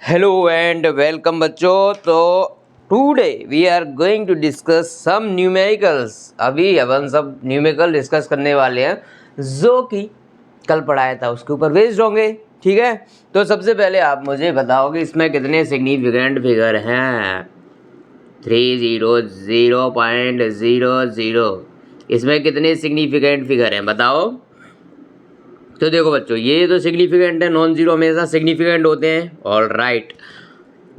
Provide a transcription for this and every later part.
Hello and welcome बच्चों। तो today we are going to discuss some numericals. अभी अपन सब न्यूमेरिकल डिस्कस करने वाले हैं जो कि कल पढ़ाया था उसके ऊपर बेस्ड होंगे। ठीक है, तो सबसे पहले आप मुझे बताओ कि इसमें कितने सिग्निफिकेंट फिगर हैं। 300.00। इसमें कितने सिग्निफिकेंट फिगर हैं बताओ। तो देखो बच्चों, ये तो सिग्निफिकेंट है, नॉन जीरो हमेशा सिग्निफिकेंट होते हैं। ऑल राइट,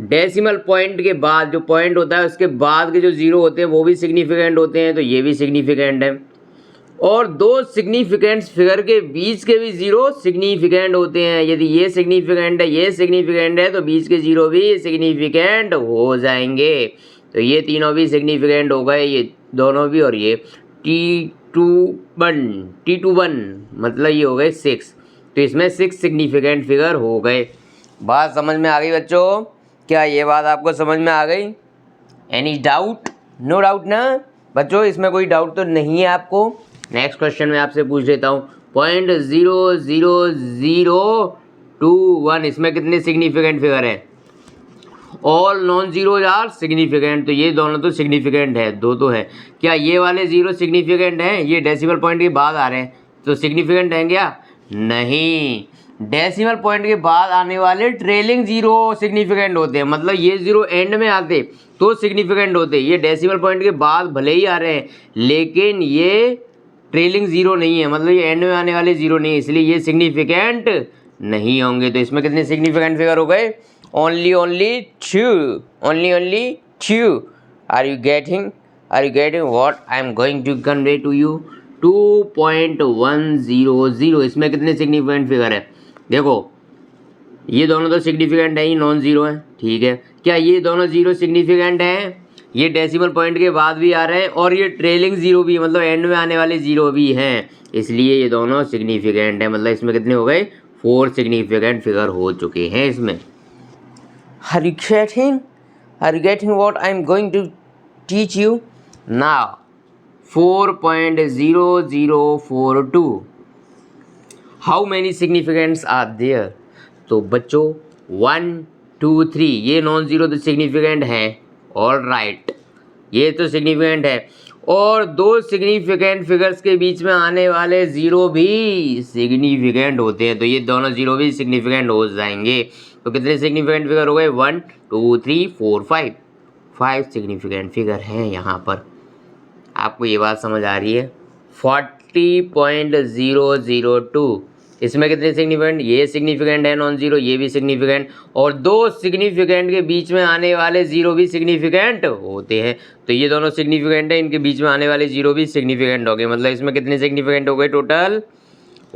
डेसिमल पॉइंट के बाद जो पॉइंट होता है उसके बाद के जो जीरो होते हैं वो भी सिग्निफिकेंट होते हैं, तो ये भी सिग्निफिकेंट है। और दो सिग्निफिकेंट फिगर के बीच के भी जीरो सिग्निफिकेंट होते हैं। यदि ये सिग्निफिकेंट है, ये सिग्निफिकेंट है, तो बीच के जीरो भी सिग्निफिकेंट हो जाएंगे। तो ये तीनों भी सिग्निफिकेंट हो गए, ये दोनों भी। और ये T21 मतलब ये हो गए 6। तो इसमें 6 सिग्निफिकेंट फिगर हो गए। बात समझ में आ गई बच्चों? क्या ये बात आपको समझ में आ गई? Any doubt? नो डाउट ना बच्चों, इसमें कोई डाउट तो नहीं है आपको। नेक्स्ट क्वेश्चन मैं आपसे पूछ लेता हूँ। 0.00021 इसमें कितने सिग्निफिकेंट फिगर है? All non zero are significant. तो ये दोनों तो सिग्निफिकेंट है, दो तो है। क्या ये वाले जीरो सिग्निफिकेंट हैं? ये डेसिमल पॉइंट के बाद आ रहे हैं तो सिग्निफिकेंट हैं क्या? नहीं, डेसिमल पॉइंट के बाद आने वाले ट्रेलिंग जीरो सिग्निफिकेंट होते हैं। मतलब ये जीरो एंड में आते तो सिग्निफिकेंट होते। ये डेसिमल पॉइंट के बाद भले ही आ रहे हैं लेकिन ये ट्रेलिंग जीरो नहीं है, मतलब ये एंड में आने वाले जीरो नहीं है, इसलिए ये सिग्निफिकेंट नहीं होंगे। तो इसमें कितने सिग्निफिकेंट फिगर हो गए? only two. Are you getting what I am going to convey to you? 2.100 इसमें कितने सिग्निफिकेंट फिगर है? देखो, ये दोनों तो सिग्निफिकेंट है ही, नॉन जीरो है। ठीक है, क्या ये दोनों जीरो सिग्निफिकेंट हैं? ये डेसिमल पॉइंट के बाद भी आ रहे हैं और ये ट्रेलिंग जीरो भी, मतलब एंड में आने वाले जीरो भी हैं, इसलिए ये दोनों सिग्निफिकेंट है। मतलब इसमें कितने हो गए? 4 सिग्निफिकेंट फिगर हो चुके हैं इसमें। Are you getting? Are you getting what I am going to teach you? Now, 4.0042. How many significants are there? तो बच्चों 1, 2, 3 ये नॉन जीरो तो सिग्निफिकेंट है। ऑल राइट, ये तो सिग्निफिकेंट है। और दो सिग्निफिकेंट फिगर्स के बीच में आने वाले जीरो भी सिग्निफिकेंट होते हैं, तो ये दोनों जीरो भी सिग्निफिकेंट हो जाएंगे। तो कितने सिग्निफिकेंट फिगर हो गए? 1, 2, 3, 4, 5। 5 सिग्निफिकेंट फिगर हैं यहाँ पर। आपको ये बात समझ आ रही है? 40.002 इसमें कितने सिग्निफिकेंट? ये सिग्निफिकेंट है नॉन जीरो, ये भी सिग्निफिकेंट। और दो सिग्निफिकेंट के बीच में आने वाले जीरो भी सिग्निफिकेंट होते हैं, तो ये दोनों सिग्निफिकेंट है, इनके बीच में आने वाले जीरो भी सिग्निफिकेंट हो गए। मतलब इसमें कितने सिग्निफिकेंट हो गए टोटल?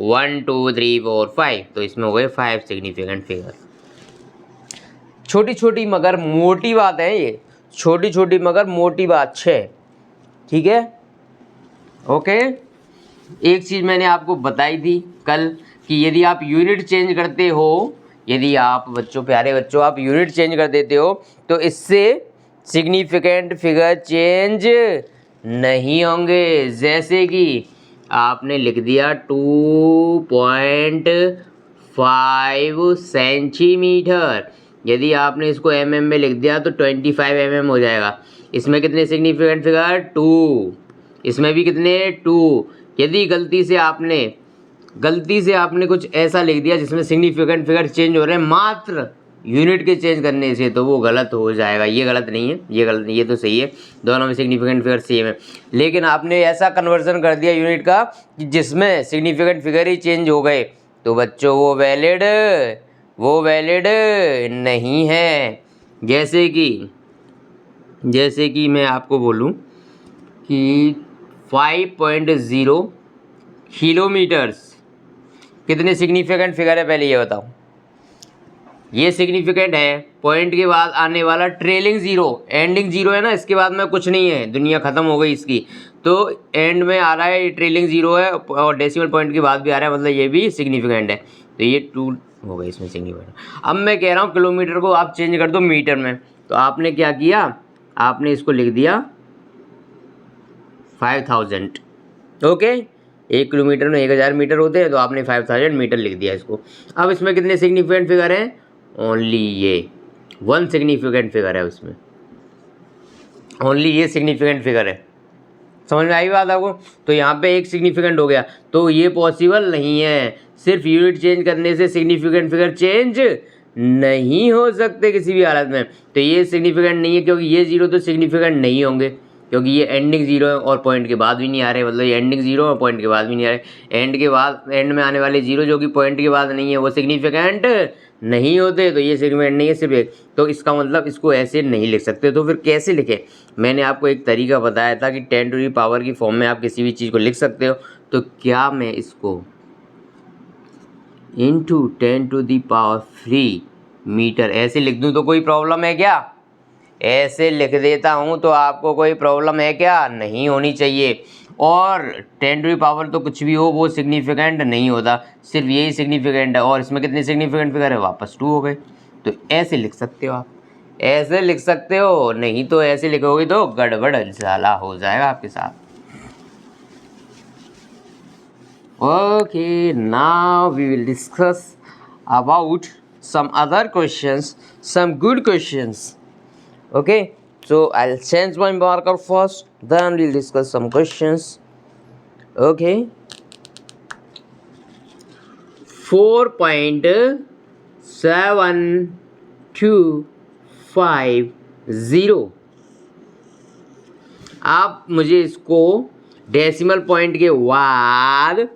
1, 2, 3, 4, 5। तो इसमें हो गए 5 सिग्निफिकेंट फिगर। छोटी छोटी मगर मोटी बात है ये, छोटी छोटी मगर मोटी बात 6। ठीक है, ओके। एक चीज़ मैंने आपको बताई थी कल कि यदि आप यूनिट चेंज करते हो, यदि आप बच्चों, प्यारे बच्चों, आप यूनिट चेंज कर देते हो तो इससे सिग्निफिकेंट फिगर चेंज नहीं होंगे। जैसे कि आपने लिख दिया 2.5 सेंटीमीटर, यदि आपने इसको mm में लिख दिया तो 25 mm हो जाएगा। इसमें कितने सिग्निफिकेंट फिगर? 2। इसमें भी कितने? 2। यदि गलती से आपने कुछ ऐसा लिख दिया जिसमें सिग्निफिकेंट फिगर चेंज हो रहे हैं मात्र यूनिट के चेंज करने से, तो वो गलत हो जाएगा। ये गलत नहीं है, ये गलत नहीं, ये तो सही है, दोनों में सिग्निफिकेंट फिगर सेम है। लेकिन आपने ऐसा कन्वर्जन कर दिया यूनिट का कि जिसमें सिग्निफिकेंट फिगर ही चेंज हो गए, तो बच्चों वो वैलिड नहीं है। जैसे कि मैं आपको बोलूं कि 5.0 किलोमीटर्स कितने सिग्निफिकेंट फिगर है? पहले ये बताओ। ये सिग्निफिकेंट है, पॉइंट के बाद आने वाला ट्रेलिंग जीरो, एंडिंग जीरो है ना, इसके बाद में कुछ नहीं है, दुनिया ख़त्म हो गई इसकी, तो एंड में आ रहा है, ये ट्रेलिंग जीरो है और डेसिमल पॉइंट के बाद भी आ रहा है, मतलब ये भी सिग्निफिकेंट है। तो ये 2 हो गई इसमें सिग्निफिकेंट। अब मैं कह रहा हूँ किलोमीटर को आप चेंज कर दो मीटर में, तो आपने क्या किया? आपने इसको लिख दिया 5000। ओके, 1 किलोमीटर में 1000 मीटर होते हैं, तो आपने 5000 मीटर लिख दिया इसको। अब इसमें कितने सिग्निफिकेंट फिगर हैं? ओनली ये 1 सिग्निफिकेंट फिगर है उसमें, ओनली ये सिग्निफिकेंट फिगर है। समझ में आई बात आपको? तो यहाँ पे एक सिग्निफिकेंट हो गया, तो ये पॉसिबल नहीं है। सिर्फ यूनिट चेंज करने से सिग्निफिकेंट फिगर चेंज नहीं हो सकते किसी भी हालत में। तो ये सिग्निफिकेंट नहीं है, क्योंकि ये जीरो तो सिग्निफिकेंट नहीं होंगे, क्योंकि ये एंडिंग जीरो है और पॉइंट के बाद भी नहीं आ रहे, मतलब ये एंडिंग जीरो और पॉइंट के बाद भी नहीं आ रहे। एंड के बाद, एंड में आने वाले जीरो जो कि पॉइंट के बाद नहीं है, वो सिग्निफिकेंट नहीं होते, तो ये सिग्निफिकेंट नहीं है सिर्फ एक। तो इसका मतलब इसको ऐसे नहीं लिख सकते। तो फिर कैसे लिखें? मैंने आपको एक तरीका बताया था कि 10 टू दी पावर की फॉर्म में आप किसी भी चीज़ को लिख सकते हो। तो क्या मैं इसको into 10 to the power 3 metre ऐसे लिख दूँ तो कोई प्रॉब्लम है क्या? ऐसे लिख देता हूँ तो आपको कोई प्रॉब्लम है क्या? नहीं होनी चाहिए। और 10 टू दी पावर तो कुछ भी हो वो सिग्निफिकेंट नहीं होता, सिर्फ यही सिग्निफिकेंट है। और इसमें कितने सिग्निफिकेंट फिगर है? वापस 2 हो गए। तो ऐसे लिख सकते हो आप, ऐसे लिख सकते हो, नहीं तो ऐसे लिखोगे तो गड़बड़ झाला हो जाएगा आपके साथ। Okay, now we will discuss about some other questions, some good questions. Okay, so I'll change my marker first, then we'll discuss some questions. Okay, 4.7250, आप मुझे इसको डेसिमल पॉइंट के बाद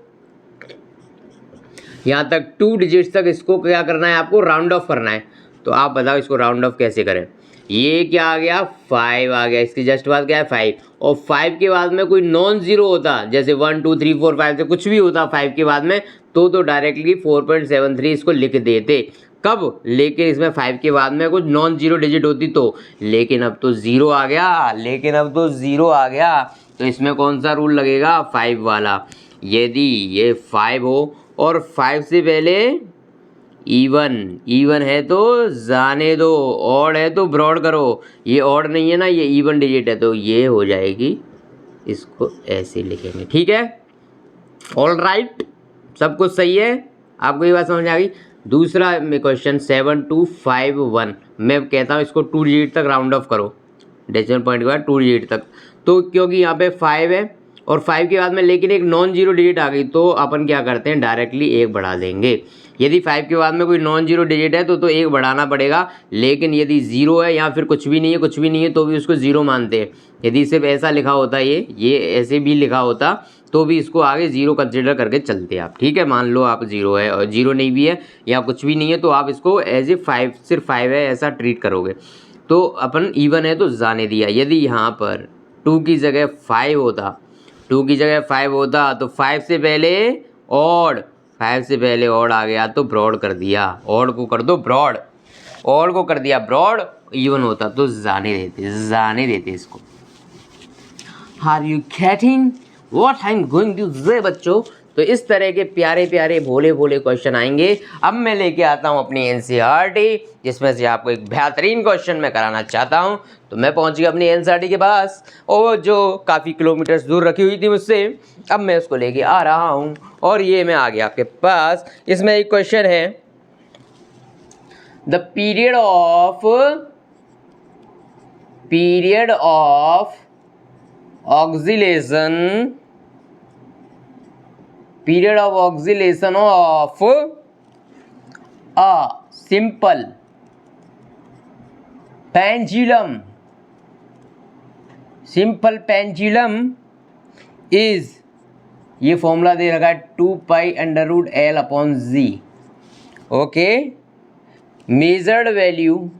यहाँ तक 2 डिजिट्स तक इसको क्या करना है? आपको राउंड ऑफ करना है। तो आप बताओ इसको राउंड ऑफ कैसे करें? ये क्या आ गया? 5 आ गया। इसकी जस्ट बाद क्या है? 5। और 5 के बाद में कोई नॉन जीरो होता, जैसे 1 2 3 4 5 से कुछ भी होता 5 के बाद में, तो डायरेक्टली 4.73 इसको लिख देते। कब? लेकिन इसमें 5 के बाद में कुछ नॉन जीरो डिजिट होती तो। लेकिन अब तो ज़ीरो आ गया, लेकिन अब तो ज़ीरो आ गया, तो इसमें कौन सा रूल लगेगा? 5 वाला। यदि ये 5 हो और 5 से पहले इवन है तो जाने दो, ऑड है तो ब्रॉड करो। ये ऑड नहीं है ना, ये इवन डिजिट है, तो ये हो जाएगी। इसको ऐसे लिखेंगे, ठीक है? ऑल राइट, सब कुछ सही है? आपको ये बात समझ आ गई? दूसरा क्वेश्चन 7251, मैं कहता हूँ इसको 2 डिजिट तक राउंड ऑफ करो, डेसिमल पॉइंट के बाद 2 डिजिट तक। तो क्योंकि यहाँ पे 5 है और 5 के बाद में लेकिन एक नॉन जीरो डिजिट आ गई, तो अपन क्या करते हैं? डायरेक्टली 1 बढ़ा देंगे। यदि 5 के बाद में कोई नॉन जीरो डिजिट है तो 1 बढ़ाना पड़ेगा। लेकिन यदि ज़ीरो है या फिर कुछ भी नहीं है तो भी उसको ज़ीरो मानते हैं। यदि सिर्फ ऐसा लिखा होता, ये ऐसे भी लिखा होता, तो भी इसको आगे ज़ीरो कंसिडर करके चलते आप, ठीक है? मान लो आप ज़ीरो है और ज़ीरो नहीं भी है या कुछ भी नहीं है, तो आप इसको एज ए 5, सिर्फ 5 है ऐसा ट्रीट करोगे। तो अपन इवन है तो जाने दिया। यदि यहाँ पर 2 की जगह 5 होता, 2 की जगह 5 होता तो 5 से पहले ऑड, 5 से पहले ऑड आ गया तो ब्रॉड कर दिया। ऑड को कर दो ब्रॉड, ऑड को कर दिया ब्रॉड। इवन होता तो जाने देते इसको। Are you getting what I am going to say बच्चों? तो इस तरह के प्यारे प्यारे भोले भोले क्वेश्चन आएंगे। अब मैं लेके आता हूँ अपनी एनसीईआरटी, जिसमें से आपको एक बेहतरीन क्वेश्चन मैं कराना चाहता हूँ। तो मैं पहुँच गया अपनी एनसीईआरटी के पास, और जो काफ़ी किलोमीटर्स दूर रखी हुई थी मुझसे, अब मैं उसको लेके आ रहा हूँ और ये मैं आ गया आपके पास। इसमें एक क्वेश्चन है, the period of oscillation of a simple pendulum is, ये फॉर्मूला दे रखा है 2π√L/z। Okay, measured value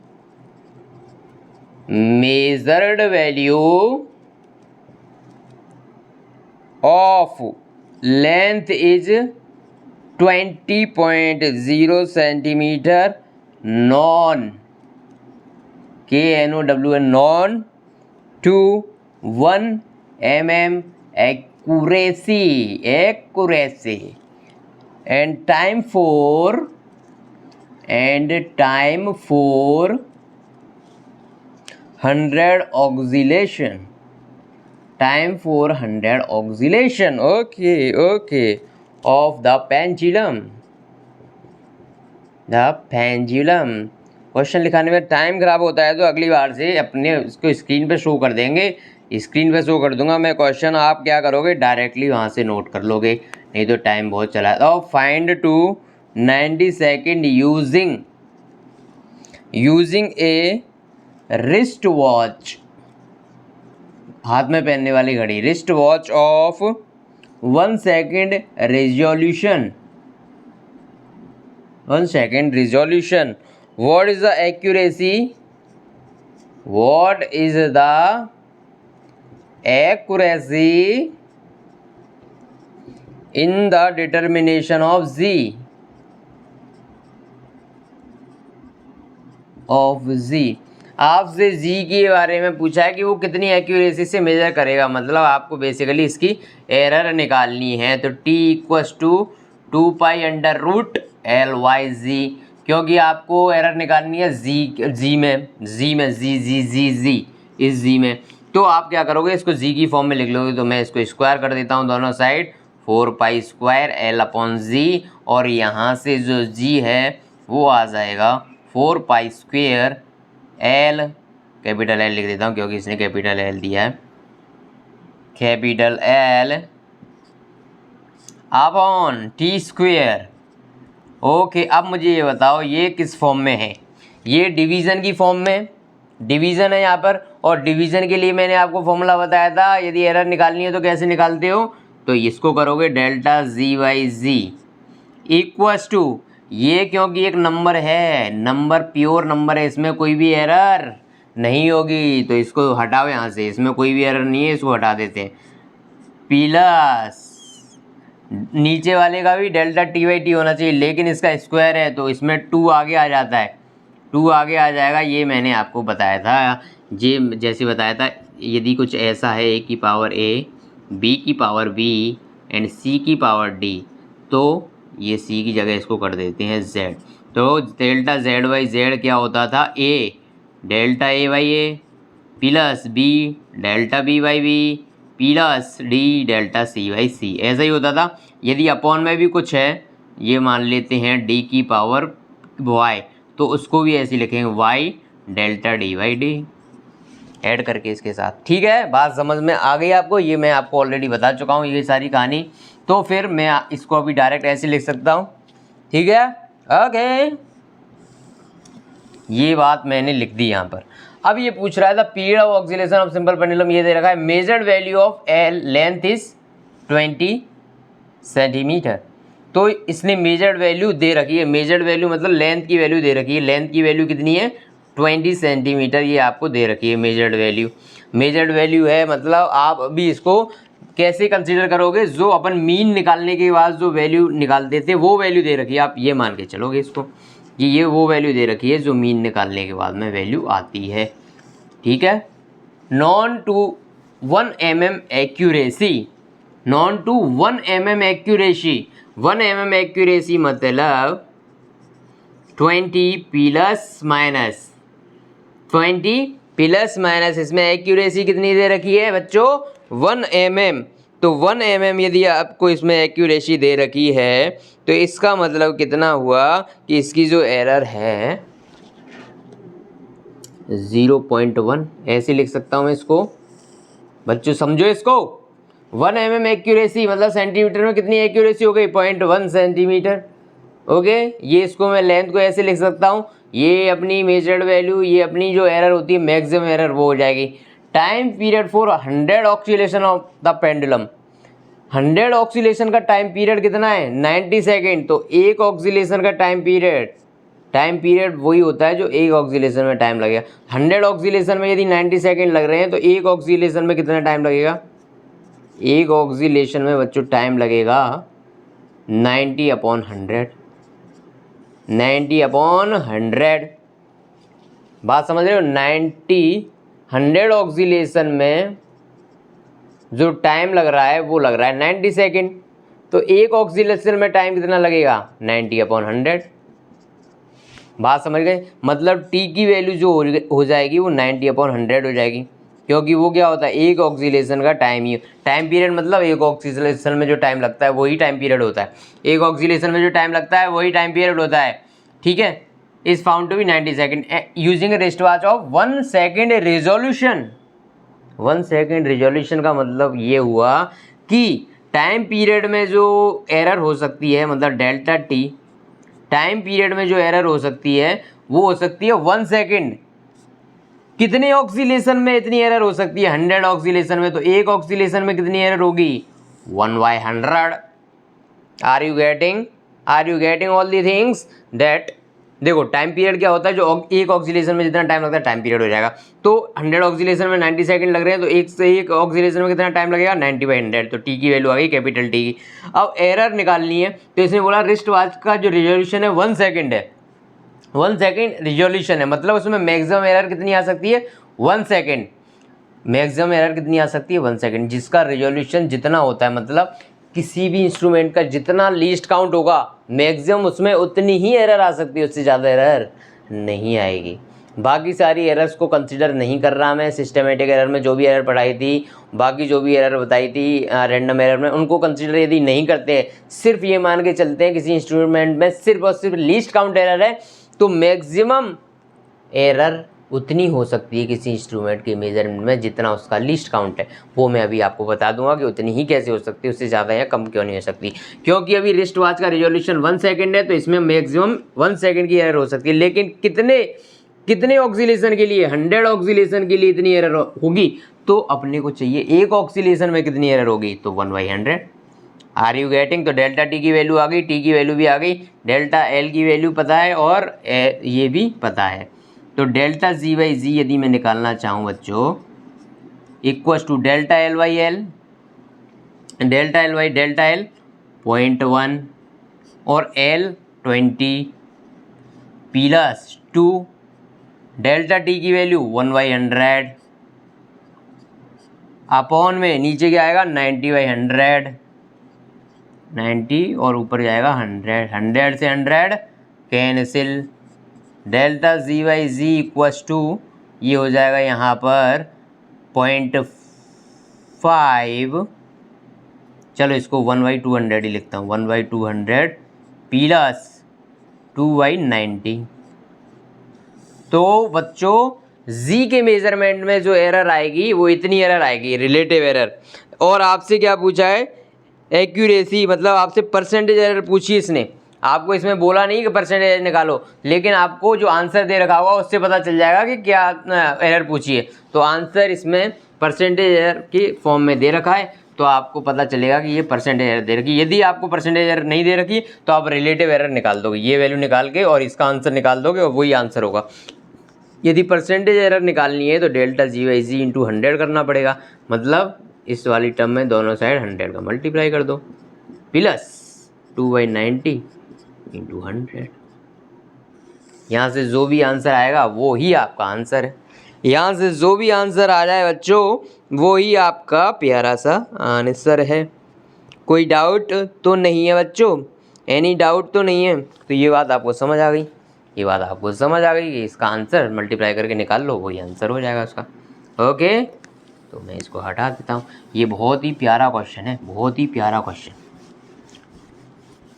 of length is 20.0 centimeter, non to 1 mm accuracy, and time for 100 oscillation. Time for 100 oscillation, okay, of the pendulum question लिखाने में time खराब होता है तो अगली बार से अपने इसको स्क्रीन पे शो कर देंगे, स्क्रीन पे शो कर दूंगा मैं क्वेश्चन, आप क्या करोगे डायरेक्टली वहाँ से नोट कर लोगे, नहीं तो टाइम बहुत चला। तो find to 90 second using a wrist watch, हाथ में पहनने वाली घड़ी, wrist watch of 1 second resolution, 1 second resolution. What is the accuracy? What is the accuracy in the determination of Z? आपसे Z के बारे में पूछा है कि वो कितनी एक्यूरेसी से मेजर करेगा, मतलब आपको बेसिकली इसकी एरर निकालनी है। तो T इक्वस टू 2π√L/Z, क्योंकि आपको एरर निकालनी है जी में इस जी में। तो आप क्या करोगे, इसको जी की फॉर्म में लिख लोगे। तो मैं इसको स्क्वायर कर देता हूँ दोनों साइड, 4π² L/Z, और यहाँ से जो जी है वो आ जाएगा 4π² L, कैपिटल L लिख देता हूँ क्योंकि इसने कैपिटल L दिया है, capital L upon T²। Okay, अब मुझे ये बताओ ये किस फॉर्म में है, ये डिवीज़न की फॉर्म में, डिवीज़न है यहाँ पर, और डिवीज़न के लिए मैंने आपको फॉर्मूला बताया था, यदि एरर निकालनी है तो कैसे निकालते हो, तो इसको करोगे डेल्टा Z/Z इक्वस टू, ये क्योंकि एक नंबर है, नंबर प्योर नंबर है, इसमें कोई भी एरर नहीं होगी, तो इसको हटाओ यहाँ से, इसमें कोई भी एरर नहीं है, इसको हटा देते हैं, प्लस नीचे वाले का भी डेल्टा T/T होना चाहिए, लेकिन इसका स्क्वायर है तो इसमें 2 आगे आ जाता है, 2 आगे आ जाएगा, ये मैंने आपको बताया था, ये जैसे बताया था, यदि कुछ ऐसा है a की पावर a, b की पावर b एंड c की पावर d, तो ये c की जगह इसको कर देते हैं z। तो डेल्टा Z/Z क्या होता था, a delta A/A plus b delta B/B plus d delta C/C, ऐसा ही होता था। यदि अपॉन में भी कुछ है, ये मान लेते हैं d की पावर y, तो उसको भी ऐसे लिखेंगे y डेल्टा D/D ऐड करके इसके साथ। ठीक है, बात समझ में आ गई आपको, ये मैं आपको ऑलरेडी बता चुका हूँ ये सारी कहानी, तो फिर मैं इसको अभी डायरेक्ट ऐसे लिख सकता हूँ। ठीक है, ओके, ये बात मैंने लिख दी यहाँ पर। अब ये पूछ रहा था period of oscillation of simple pendulum, ये दे रखा है measured value of L length is 20 centimetre, तो इसने मेजर्ड वैल्यू दे रखी है, मेजर्ड वैल्यू मतलब लेंथ की वैल्यू दे रखी है, लेंथ की वैल्यू कितनी है 20 सेंटीमीटर, ये आपको दे रखी है मेजर्ड वैल्यू। मेजर्ड वैल्यू है मतलब आप अभी इसको कैसे कंसीडर करोगे, जो अपन मीन निकालने के बाद जो वैल्यू निकालते थे वो वैल्यू दे रखी है, आप ये मान के चलोगे इसको कि ये वो वैल्यू दे रखी है जो मीन निकालने के बाद में वैल्यू आती है। ठीक है, known to 1 mm accuracy, known to 1 mm accuracy, 1 mm accuracy मतलब 20 प्लस माइनस 20 प्लस माइनस, इसमें एक्यूरेसी कितनी दे रखी है बच्चों 1 mm, तो 1 mm यदि आपको इसमें एक्यूरेसी दे रखी है तो इसका मतलब कितना हुआ कि इसकी जो एरर है 0.1, ऐसे लिख सकता हूँ मैं इसको, बच्चों समझो इसको, 1 mm एक्यूरेसी मतलब सेंटीमीटर में कितनी एक्यूरेसी हो गई 0.1 सेंटीमीटर। ओके, ये इसको मैं लेंथ को ऐसे लिख सकता हूँ, ये अपनी मेजर्ड वैल्यू, ये अपनी जो एरर होती है मैक्सिमम एरर वो हो जाएगी। Time period for 100 oscillation of the pendulum, 100 oscillation का टाइम पीरियड कितना है 90 सेकेंड, तो एक ऑक्सीलेशन का टाइम पीरियड वही होता है जो एक ऑक्सीलेशन में टाइम लगेगा। 100 ऑक्सीलेशन में यदि 90 सेकेंड लग रहे हैं तो एक ऑक्सीलेशन में कितना टाइम लगेगा, एक ऑक्सीलेशन में बच्चों टाइम लगेगा 90/100, 90/100, बात समझ रहे हो, 100 ऑक्सीलेशन में जो टाइम लग रहा है वो लग रहा है 90 सेकेंड, तो एक ऑक्सीलेशन में टाइम कितना लगेगा 90/100, बात समझ गए, मतलब टी की वैल्यू जो हो जाएगी वो 90/100 हो जाएगी, क्योंकि वो क्या होता है एक ऑक्सीलेशन का टाइम ही, टाइम पीरियड मतलब एक ऑक्सीलेशन में जो टाइम लगता है वही टाइम पीरियड होता है, एक ऑक्सीलेशन में जो टाइम लगता है वही टाइम पीरियड होता है। ठीक है, is found to be 90 second using wrist watch of 1 second resolution. 1 second resolution का मतलब ये हुआ कि टाइम पीरियड में जो एरर हो सकती है, मतलब डेल्टा टी टाइम पीरियड में जो एरर हो सकती है वो हो सकती है 1 सेकेंड। कितने ऑक्सीलेशन में इतनी एरर हो सकती है? 100 ऑक्सीलेशन में। तो एक ऑक्सीलेशन में कितनी एरर होगी? 1/100। Are you getting all the things that? देखो टाइम पीरियड क्या होता है, जो एक ऑक्सीलेशन में जितना टाइम लगता है टाइम पीरियड हो जाएगा। तो 100 ऑक्सीलेशन में 90 सेकंड लग रहे हैं, तो एक से एक ऑक्सीलेशन में कितना टाइम लगेगा? 90/100। तो टी की वैल्यू आ गई कैपिटल टी की। अब एरर निकालनी है, तो इसने बोला रिस्ट वॉच का जो रिजोल्यूशन है 1 सेकेंड है। 1 सेकेंड रिजोल्यूशन है, मतलब उसमें मैक्सिमम एरर कितनी आ सकती है? 1 सेकेंड। मैक्सिमम एरर कितनी आ सकती है? 1 सेकेंड। जिसका रिजोल्यूशन जितना होता है, मतलब किसी भी इंस्ट्रूमेंट का जितना लीस्ट काउंट होगा मैक्सिमम उसमें उतनी ही एरर आ सकती है, उससे ज़्यादा एरर नहीं आएगी। बाकी सारी एरर्स को कंसिडर नहीं कर रहा मैं। सिस्टमेटिक एरर में जो भी एरर पढ़ाई थी, बाकी जो भी एरर बताई थी रैंडम एरर में, उनको कंसिडर यदि नहीं करते हैं, सिर्फ ये मान के चलते हैं किसी इंस्ट्रूमेंट में सिर्फ और सिर्फ लीस्ट काउंट एरर है, तो मैक्सिमम एरर उतनी हो सकती है किसी इंस्ट्रूमेंट के मेजरमेंट में जितना उसका लीस्ट काउंट है। वो मैं अभी आपको बता दूंगा कि उतनी ही कैसे हो सकती है, उससे ज़्यादा या कम क्यों नहीं हो सकती। क्योंकि अभी रिस्ट वॉच का रिजोल्यूशन 1 सेकेंड है, तो इसमें मैक्सिमम 1 सेकेंड की एरर हो सकती है। लेकिन कितने ऑक्सीलेशन के लिए? 100 ऑक्सीलेशन के लिए इतनी एरर होगी। तो अपने को चाहिए एक ऑक्सीलेशन में कितनी एरर होगी? तो 1/100। Are you getting? तो डेल्टा टी की वैल्यू आ गई, टी की वैल्यू भी आ गई, डेल्टा एल की वैल्यू पता है और ये भी पता है। तो डेल्टा जी बाई जी यदि मैं निकालना चाहूँ बच्चों, equals to delta L by L, delta L by delta L 0.1 और एल 20 प्लस 2, डेल्टा टी की वैल्यू 1/100 अपॉन में नीचे क्या आएगा? 90/100, 90 और ऊपर जाएगा 100, 100 से 100 cancel. Delta G by G equals to ये हो जाएगा यहाँ पर 0.5, चलो इसको 1/200 ही लिखता हूँ, 1/200 प्लस 2/90। तो बच्चों जी के मेजरमेंट में जो एरर आएगी वो इतनी एरर आएगी, रिलेटिव एरर। और आपसे क्या पूछा है? एक्यूरेसी, मतलब आपसे परसेंटेज एरर पूछी इसने। आपको इसमें बोला नहीं कि परसेंटेज निकालो, लेकिन आपको जो आंसर दे रखा होगा उससे पता चल जाएगा कि क्या एरर पूछी है। तो आंसर इसमें परसेंटेज एरर के फॉर्म में दे रखा है, तो आपको पता चलेगा कि ये परसेंटेज एरर दे रखी है। यदि आपको परसेंटेज एरर नहीं दे रखी तो आप रिलेटिव एरर निकाल दोगे, ये वैल्यू निकाल के और इसका आंसर निकाल दोगे और वही आंसर होगा। यदि परसेंटेज एरर निकालनी है तो delta G by G into 100 करना पड़ेगा, मतलब इस वाली टर्म में दोनों साइड 100 का मल्टीप्लाई कर दो, प्लस 2/90 इंटू 100। यहाँ से जो भी आंसर आएगा वो ही आपका आंसर है। यहाँ से जो भी आंसर आ जाए बच्चों वो ही आपका प्यारा सा आंसर है। कोई डाउट तो नहीं है बच्चों? एनी डाउट तो नहीं है? तो ये बात आपको समझ आ गई, ये बात आपको समझ आ गई कि इसका आंसर मल्टीप्लाई करके निकाल लो, वही आंसर हो जाएगा उसका। ओके, तो मैं इसको हटा देता हूँ। ये बहुत ही प्यारा क्वेश्चन है, बहुत ही प्यारा क्वेश्चन।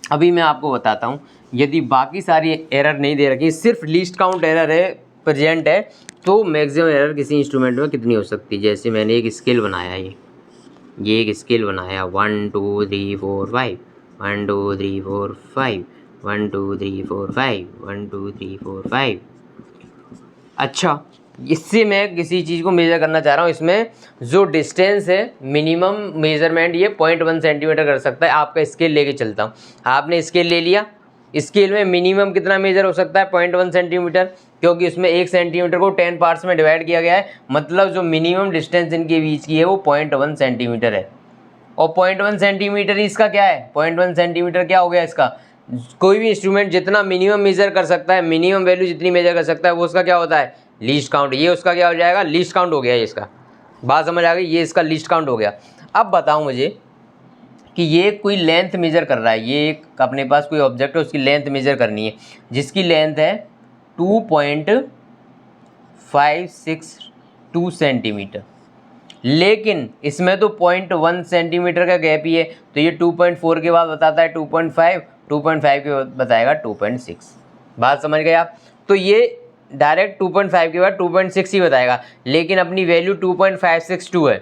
अभी मैं आपको बताता हूँ, यदि बाकी सारी एरर नहीं दे रखी, सिर्फ लीस्ट काउंट एरर है प्रेजेंट है, तो मैक्सिमम एरर किसी इंस्ट्रूमेंट में कितनी हो सकती है। जैसे मैंने एक स्केल बनाया, ये एक स्केल बनाया 1 2 3 4 5, 1 2 3 4 5, 1 2 3 4 5, 1 2 3 4 5। अच्छा, इससे मैं किसी चीज़ को मेज़र करना चाह रहा हूँ। इसमें जो डिस्टेंस है मिनिमम मेज़रमेंट ये 0.1 सेंटीमीटर कर सकता है। आपका स्केल लेके चलता हूँ, आपने स्केल ले लिया, स्केल में मिनिमम कितना मेजर हो सकता है? 0.1 सेंटीमीटर, क्योंकि उसमें 1 सेंटीमीटर को 10 पार्ट्स में डिवाइड किया गया है, मतलब जो मिनिमम डिस्टेंस इनके बीच की है वो 0.1 सेंटीमीटर है। और 0.1 सेंटीमीटर इसका क्या है? 0.1 सेंटीमीटर क्या हो गया इसका? कोई भी इंस्ट्रूमेंट जितना मिनिमम मेजर कर सकता है, मिनिमम वैल्यू जितनी मेजर कर सकता है वो उसका क्या होता है? Least count. ये उसका क्या हो जाएगा? लीस्ट काउंट हो गया है इसका। बात समझ आ गई? ये इसका लीस्ट काउंट हो गया। अब बताओ मुझे कि ये कोई लेंथ मेजर कर रहा है, ये एक अपने पास कोई ऑब्जेक्ट है, उसकी लेंथ मेजर करनी है, जिसकी लेंथ है 2.562 सेंटीमीटर, लेकिन इसमें तो 0.1 सेंटीमीटर का गैप ही है, तो ये 2.4 के बाद बताता है 2.5, 2.5 के बाद बताएगा 2.6। बात समझ गए आप? तो ये डायरेक्ट 2.5 के बाद 2.6 ही बताएगा, लेकिन अपनी वैल्यू 2.562 है,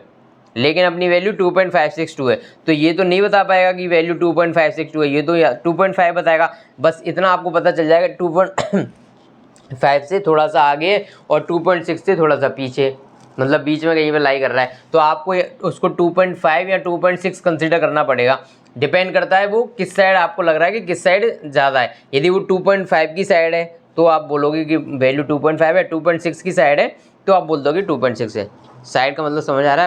लेकिन अपनी वैल्यू 2.562 है, तो ये तो नहीं बता पाएगा कि वैल्यू 2.562 है, ये तो 2.5 बताएगा। बस इतना आपको पता चल जाएगा 2.5 से थोड़ा सा आगे और 2.6 से थोड़ा सा पीछे, मतलब बीच में कहीं पे लाई कर रहा है, तो आपको उसको 2.5 या 2.6 कंसिडर करना पड़ेगा। डिपेंड करता है वो किस साइड आपको लग रहा है कि किस साइड ज़्यादा है। यदि वो 2.5 की साइड है तो आप बोलोगे कि वैल्यू 2.5 है, 2.6 की साइड है तो आप बोल दोगे 2.6 है। साइड का मतलब समझ आ रहा है?